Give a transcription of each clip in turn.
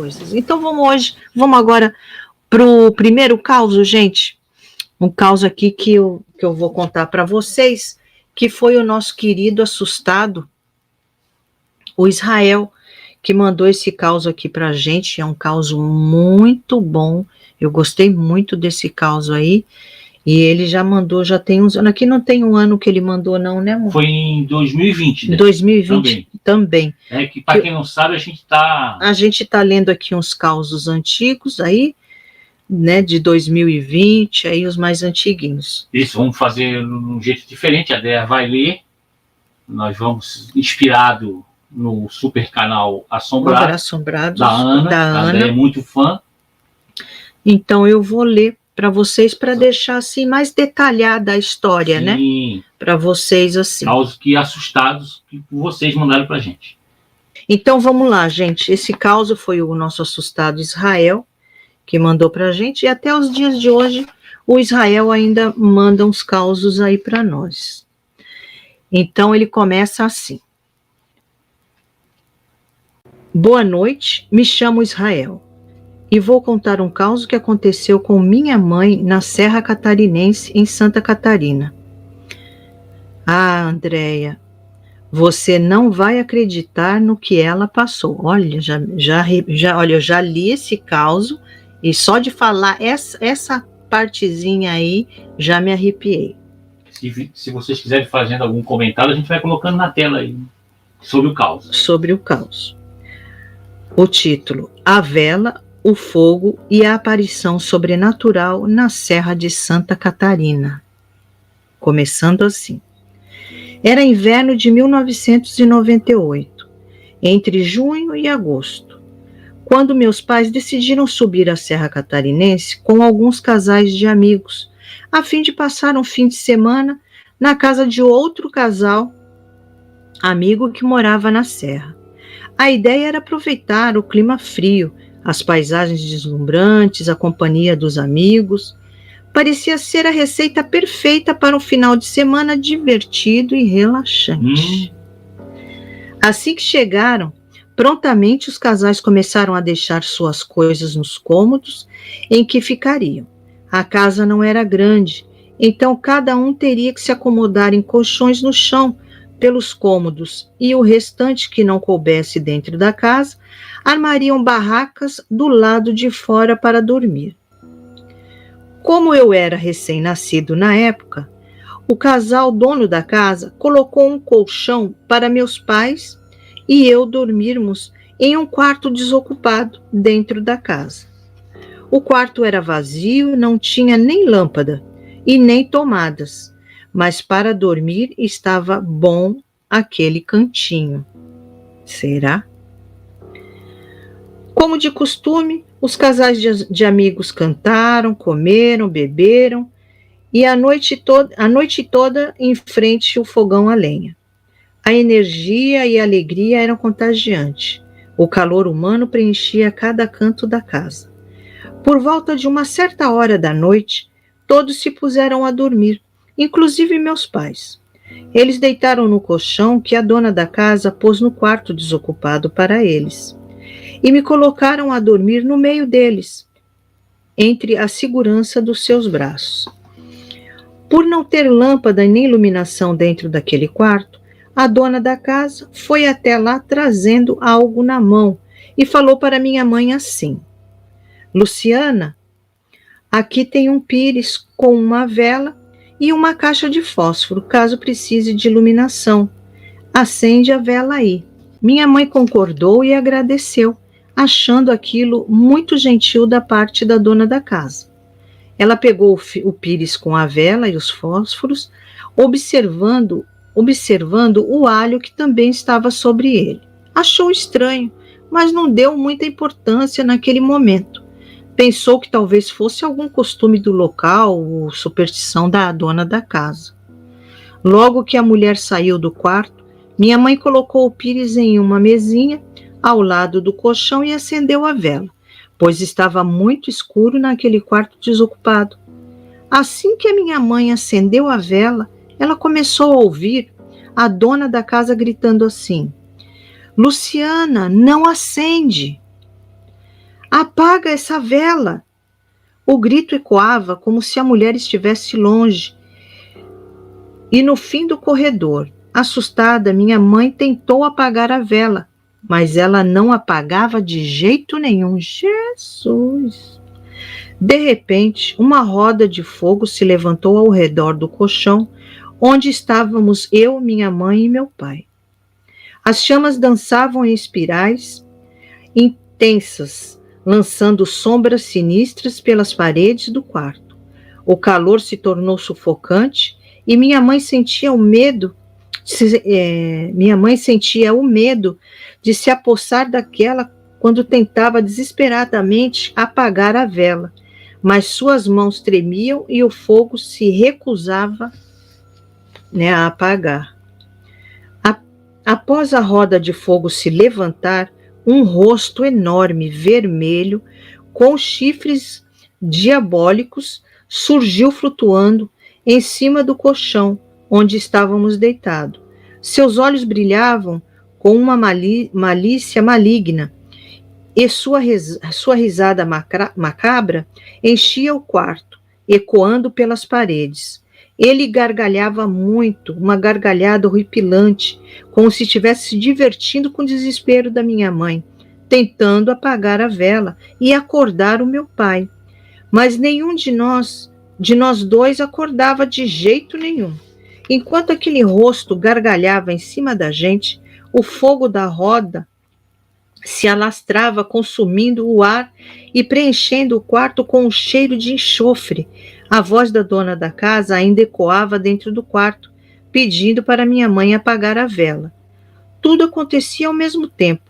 coisas. Então vamos agora para o primeiro caos, gente. Um caos aqui que eu vou contar para vocês, que foi o nosso querido assustado, o Israel, que mandou esse caos aqui para a gente. É um caos muito bom, eu gostei muito desse caos aí, e ele já mandou, já tem uns anos, aqui não tem um ano que ele mandou não, né, amor? Foi em 2020, né? 2020 também. É que, para quem não sabe, a gente tá lendo aqui uns causos antigos aí, né, de 2020, aí os mais antiguinhos. Isso, vamos fazer de um jeito diferente, a Dea vai ler, nós vamos, inspirado no super canal Assombrados, da Ana. A Dea é muito fã. Então eu vou ler para vocês, para deixar assim mais detalhada a história, sim, né? Para vocês assim. Causos que assustados que vocês mandaram para a gente. Então vamos lá, gente. Esse caos foi o nosso assustado Israel que mandou para a gente, e até os dias de hoje o Israel ainda manda uns causos aí para nós. Então ele começa assim: boa noite, me chamo Israel e vou contar um caos que aconteceu com minha mãe na Serra Catarinense, em Santa Catarina. Ah, Andréia, você não vai acreditar no que ela passou. Olha, olha, eu já li esse caos e só de falar essa partezinha aí já me arrepiei. Se vocês quiserem fazendo algum comentário, a gente vai colocando na tela aí sobre o caos. Sobre o caos. O título: A Vela, o Fogo e a Aparição Sobrenatural na Serra de Santa Catarina. Começando assim. Era inverno de 1998, entre junho e agosto, quando meus pais decidiram subir a Serra Catarinense com alguns casais de amigos, a fim de passar um fim de semana na casa de outro casal amigo que morava na serra. A ideia era aproveitar o clima frio, as paisagens deslumbrantes, a companhia dos amigos. Parecia ser a receita perfeita para um final de semana divertido e relaxante. Assim que chegaram, prontamente os casais começaram a deixar suas coisas nos cômodos em que ficariam. A casa não era grande, então cada um teria que se acomodar em colchões no chão pelos cômodos, e o restante que não coubesse dentro da casa armariam barracas do lado de fora para dormir. Como eu era recém-nascido na época, o casal dono da casa colocou um colchão para meus pais e eu dormirmos em um quarto desocupado dentro da casa. O quarto era vazio, não tinha nem lâmpada e nem tomadas, mas para dormir estava bom aquele cantinho. Será? Como de costume, os casais de amigos cantaram, comeram, beberam e a noite toda em frente ao fogão a lenha. A energia e a alegria eram contagiantes. O calor humano preenchia cada canto da casa. Por volta de uma certa hora da noite, todos se puseram a dormir, inclusive meus pais. Eles deitaram no colchão que a dona da casa pôs no quarto desocupado para eles, e me colocaram a dormir no meio deles, entre a segurança dos seus braços. Por não ter lâmpada nem iluminação dentro daquele quarto, a dona da casa foi até lá trazendo algo na mão e falou para minha mãe assim: Luciana, aqui tem um pires com uma vela e uma caixa de fósforo, caso precise de iluminação. Acende a vela aí. Minha mãe concordou e agradeceu, achando aquilo muito gentil da parte da dona da casa. Ela pegou o pires com a vela e os fósforos, observando o alho que também estava sobre ele. Achou estranho, mas não deu muita importância naquele momento. Pensou que talvez fosse algum costume do local ou superstição da dona da casa. Logo que a mulher saiu do quarto, minha mãe colocou o pires em uma mesinha ao lado do colchão e acendeu a vela, pois estava muito escuro naquele quarto desocupado. Assim que a minha mãe acendeu a vela, ela começou a ouvir a dona da casa gritando assim: Luciana, não acende! Apaga essa vela! O grito ecoava como se a mulher estivesse longe. E no fim do corredor, assustada, minha mãe tentou apagar a vela, mas ela não apagava de jeito nenhum. Jesus! De repente, uma roda de fogo se levantou ao redor do colchão, onde estávamos eu, minha mãe e meu pai. As chamas dançavam em espirais intensas, lançando sombras sinistras pelas paredes do quarto. O calor se tornou sufocante e minha mãe sentia o medo de se apossar daquela quando tentava desesperadamente apagar a vela, mas suas mãos tremiam e o fogo se recusava, a apagar. Após a roda de fogo se levantar, um rosto enorme, vermelho, com chifres diabólicos, surgiu flutuando em cima do colchão onde estávamos deitados. Seus olhos brilhavam com uma malícia maligna e sua risada macabra enchia o quarto, ecoando pelas paredes. Ele gargalhava muito, uma gargalhada horripilante, como se estivesse se divertindo com o desespero da minha mãe, tentando apagar a vela e acordar o meu pai. Mas nenhum de nós dois acordava de jeito nenhum. Enquanto aquele rosto gargalhava em cima da gente, o fogo da roda se alastrava, consumindo o ar e preenchendo o quarto com um cheiro de enxofre. A voz da dona da casa ainda ecoava dentro do quarto, pedindo para minha mãe apagar a vela. Tudo acontecia ao mesmo tempo,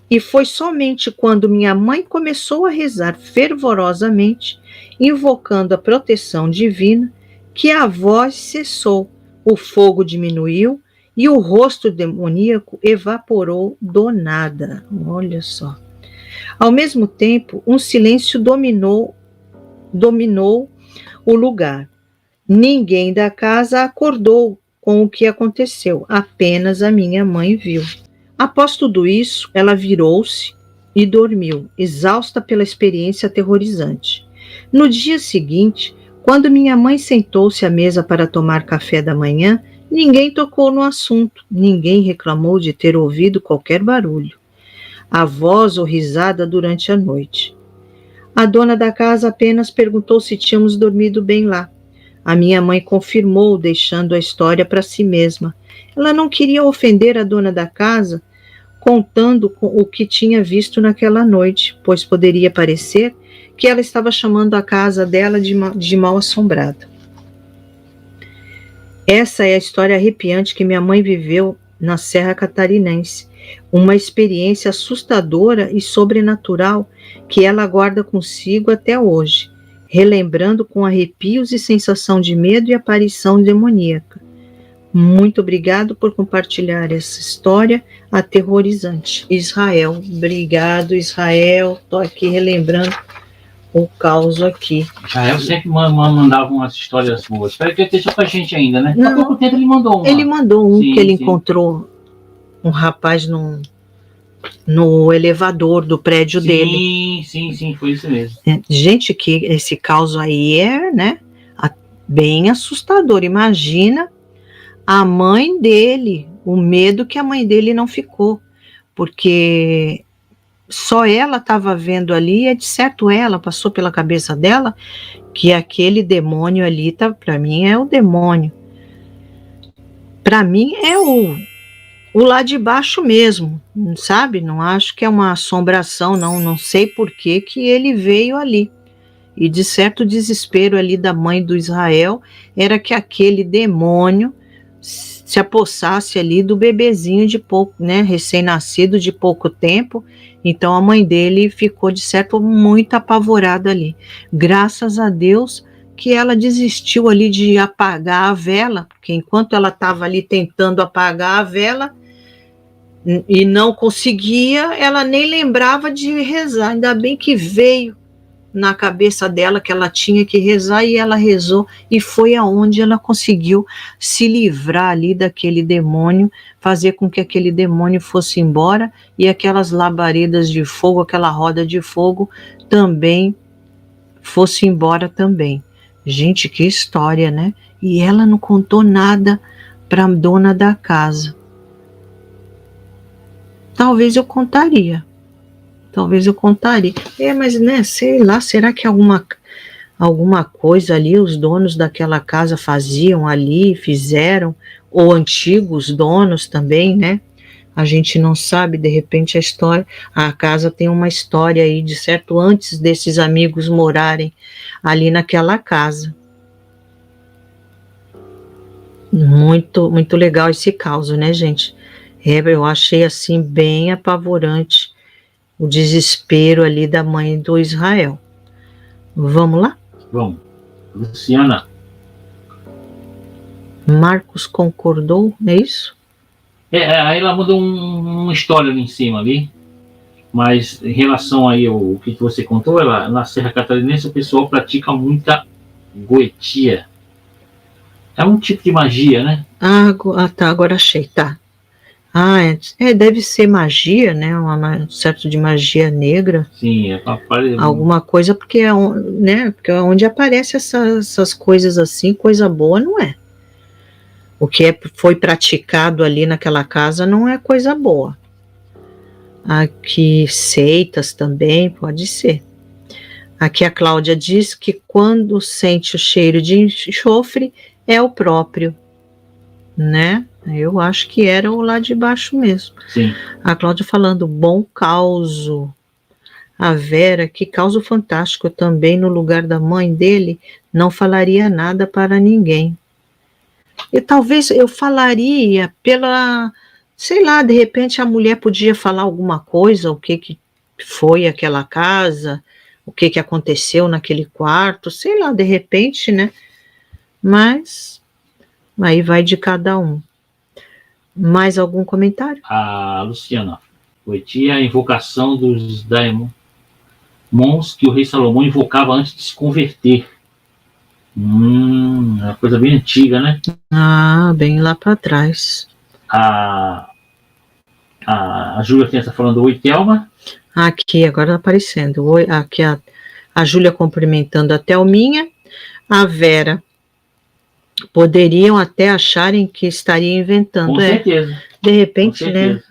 e foi somente quando minha mãe começou a rezar fervorosamente, invocando a proteção divina, que a voz cessou, o fogo diminuiu e o rosto demoníaco evaporou do nada. Olha só. Ao mesmo tempo, um silêncio dominou o lugar. Ninguém da casa acordou com o que aconteceu, apenas a minha mãe viu. Após tudo isso, ela virou-se e dormiu, exausta pela experiência aterrorizante. No dia seguinte, quando minha mãe sentou-se à mesa para tomar café da manhã, ninguém tocou no assunto, ninguém reclamou de ter ouvido qualquer barulho, a voz ou risada durante a noite. A dona da casa apenas perguntou se tínhamos dormido bem lá. A minha mãe confirmou, deixando a história para si mesma. Ela não queria ofender a dona da casa, contando o que tinha visto naquela noite, pois poderia parecer que ela estava chamando a casa dela de mal assombrada. Essa é a história arrepiante que minha mãe viveu na Serra Catarinense, uma experiência assustadora e sobrenatural que ela guarda consigo até hoje, relembrando com arrepios e sensação de medo e aparição demoníaca. Muito obrigado por compartilhar essa história aterrorizante. Israel, obrigado, Israel. Estou aqui relembrando o caos aqui. Israel sempre mandava umas histórias boas. Espero que ele esteja com a gente ainda, né? Não, há pouco tempo ele mandou uma. Ele mandou um, sim, que ele encontrou um rapaz no elevador do prédio dele. Sim, foi isso mesmo. Gente, que esse caos aí é, bem assustador. Imagina a mãe dele, o medo que a mãe dele não ficou, porque só ela estava vendo ali, e de certo ela passou pela cabeça dela que aquele demônio ali, para mim é o demônio. Para mim é o lá de baixo mesmo, sabe? Não acho que é uma assombração, não sei por que ele veio ali. E de certo desespero ali da mãe do Israel era que aquele demônio se apossasse ali do bebezinho de pouco, recém-nascido de pouco tempo. Então a mãe dele ficou de certo muito apavorada ali. Graças a Deus que ela desistiu ali de apagar a vela, porque enquanto ela estava ali tentando apagar a vela e não conseguia, ela nem lembrava de rezar. Ainda bem que veio na cabeça dela que ela tinha que rezar, e ela rezou, e foi aonde ela conseguiu se livrar ali daquele demônio, fazer com que aquele demônio fosse embora, e aquelas labaredas de fogo, aquela roda de fogo também fosse embora também. Gente, que história, né? E ela não contou nada para a dona da casa. Talvez eu contaria. Mas, né, sei lá, será que alguma coisa ali os donos daquela casa faziam ali, fizeram, ou antigos donos também, né? A gente não sabe, de repente a casa tem uma história aí, de certo, antes desses amigos morarem ali naquela casa. Muito, muito legal esse caso, né, gente? Eu achei assim bem apavorante o desespero ali da mãe do Israel. Vamos lá? Vamos. Luciana. Marcos concordou, é isso? Aí ela mandou uma história ali em cima ali, mas em relação aí ao que você contou, na Serra Catarinense o pessoal pratica muita goetia. É um tipo de magia, né? Tá, agora achei, tá. Deve ser magia, né? Um certo de magia negra. Sim, alguma coisa, porque porque onde aparece essas coisas assim, coisa boa não é. O que foi praticado ali naquela casa não é coisa boa. Aqui, seitas também, pode ser. Aqui a Cláudia diz que quando sente o cheiro de enxofre, é o próprio, né? Eu acho que era o lá de baixo mesmo. Sim. A Cláudia falando, bom causo. A Vera, que causo fantástico, também no lugar da mãe dele, não falaria nada para ninguém. E talvez eu falaria sei lá, de repente a mulher podia falar alguma coisa, o que foi aquela casa, o que aconteceu naquele quarto, sei lá, de repente, né? Mas aí vai de cada um. Mais algum comentário? A Luciana. Goetia, a invocação dos daimons que o rei Salomão invocava antes de se converter. É uma coisa bem antiga, né? Bem lá para trás. A Júlia está falando oi, Thelma. Aqui, agora aparecendo. Oi, aqui a Júlia cumprimentando a Thelminha. A Vera. Poderiam até acharem que estaria inventando. Com certeza. De repente, né?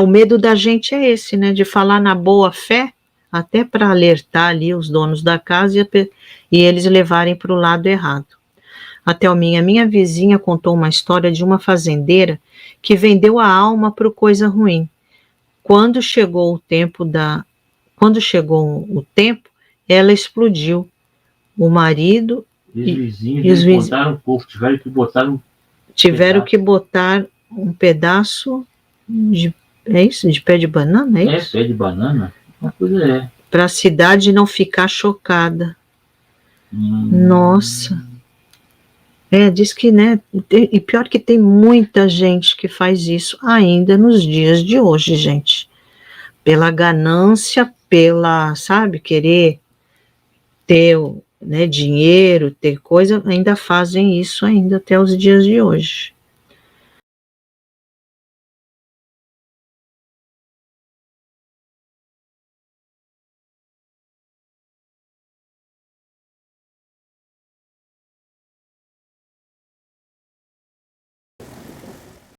O medo da gente é esse, né? De falar na boa fé, até para alertar ali os donos da casa e eles levarem para o lado errado. A Thelminha, minha vizinha, contou uma história de uma fazendeira que vendeu a alma para coisa ruim. Quando chegou o tempo, ela explodiu. O marido e os vizinhos botaram um pouco, tiveram que botar um pedaço de pé de banana, é isso? Pé de banana? Uma coisa para a cidade não ficar chocada. Nossa. Diz que, né? E pior que tem muita gente que faz isso ainda nos dias de hoje, gente. Pela ganância, sabe, querer ter, né, dinheiro, ter coisa, ainda fazem isso ainda até os dias de hoje.